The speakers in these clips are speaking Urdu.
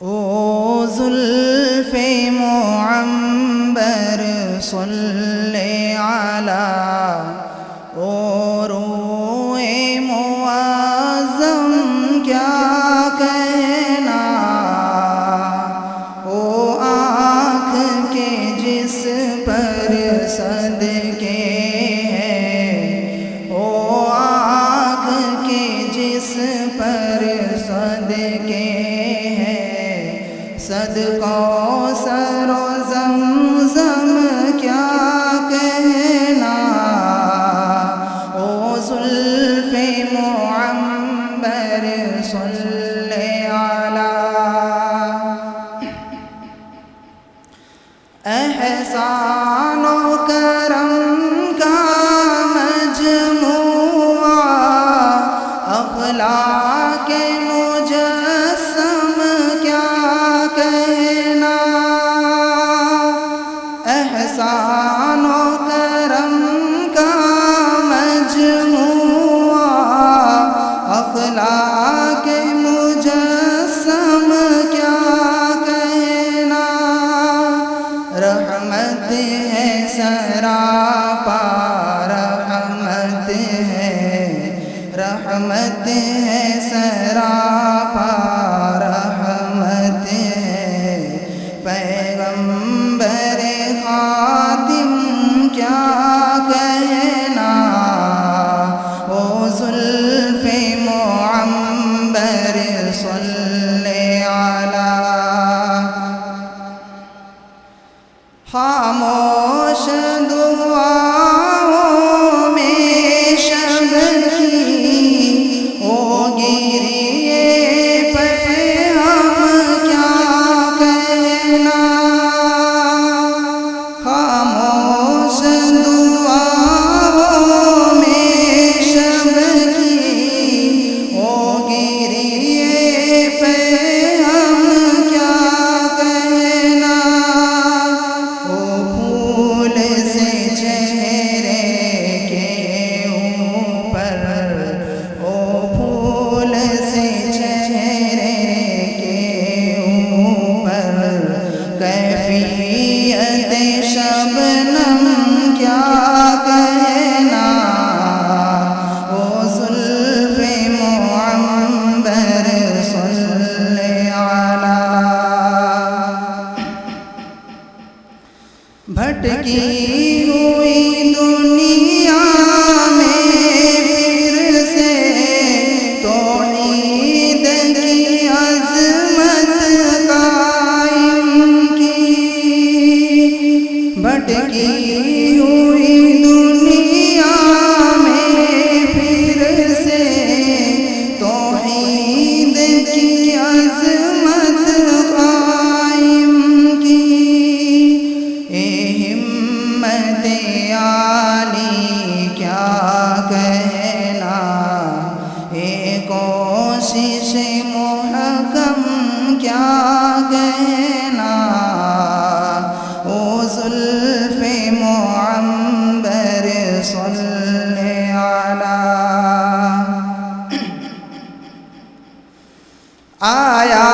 او زلف معنبر صلی علی او روئے معظم کیا کہنا، او آنکھ کے جس پر صدقے ہیں، او آنکھ کے جس پر صدقے ہیں، صدقوں سر و زمزم کیا کہنا، او زلف معنبر صلی علی احسان و کرم کا مجموعہ، اخلاق مجسم کیا کہنا، احسان و کرم کا مجموعہ، اخلاق مجسم کیا کہنا، رحمت ہے سراپا، رحمت ہے، رحمت ہے سراپا، رحمت ہے، پیغمبر خاتم کیا کہنا، او زلف معنبر صلی علی خاموش دعاؤں میں شب کی او گریے پہ ہم کیا کہنا، خاموش دعاؤں میں شب کی او گریے پہ ہم کیا کہنا، پھول سے چہرے کے اوپر، او پھول سے چہرے کے اوپر، کیفیت شبنم کیا کہنا، او زلف معنبر صلی علی بھٹکی ہوئی دنیا میں پھر سے توحید کی عظمت قائم کی، بھٹکی ہوئی دنیا میں پھر سے توحید کی عظمت قائم کی، ہمت عالی کیا کہنا، اے کوشش محکم کیا کہنا، او زلف معنبر صلی علی آیا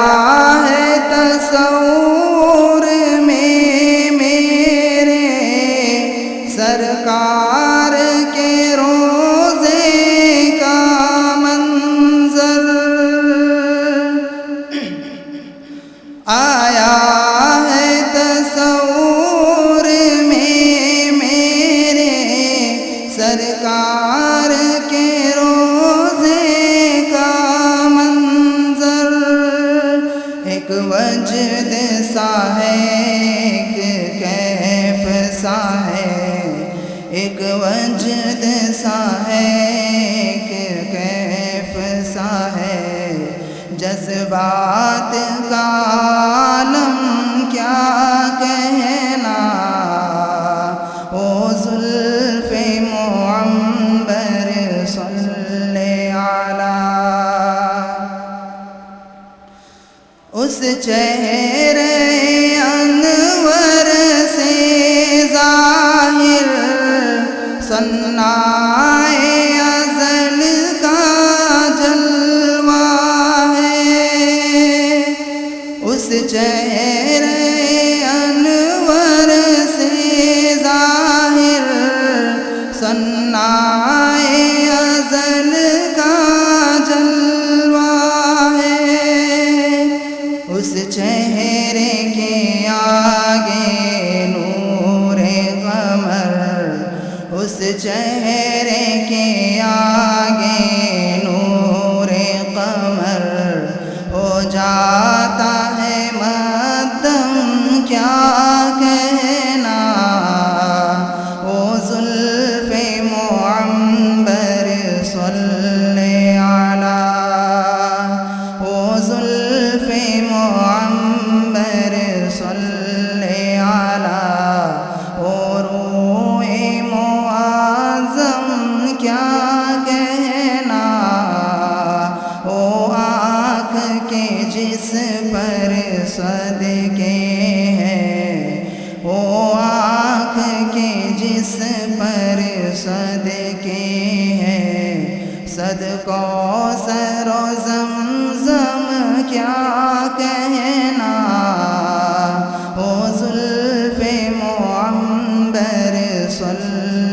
ہے تصور میں میرے سرکار کے روزے کا منظر، آیا ہے تصور میں میرے سرکار کے روزے کا منظر، ایک وجد سا ہے، ایک کیف سا ہے، ایک وجد سا ہے، ایک کیف سا ہے، جذبات کا عالم کیا کہنا، او زلف معنبر صلی علی اس چہرے انور سے ظاہر صنائے ازل کا جلوہ ہے، اس چہرے انور سے ظاہر ثنائے ازل کا جلوہ ہے، اس چہرے کے آگے نور قمر، اس چہرے کے آگے نور قمر ہو جاتا ہے مدھم کیا کہنا، وہ زلف معنبر صلی علی، وہ زلف معنبر صلی علی، وہ روح معظم کیا کہنا، وہ آنکھ کے جس پر صدقے ہیں، وہ آنکھ کے جس پر صدقے ہیں، صدقوں سر و زمزم کیا کہنا، وہ زلف معنبر صلی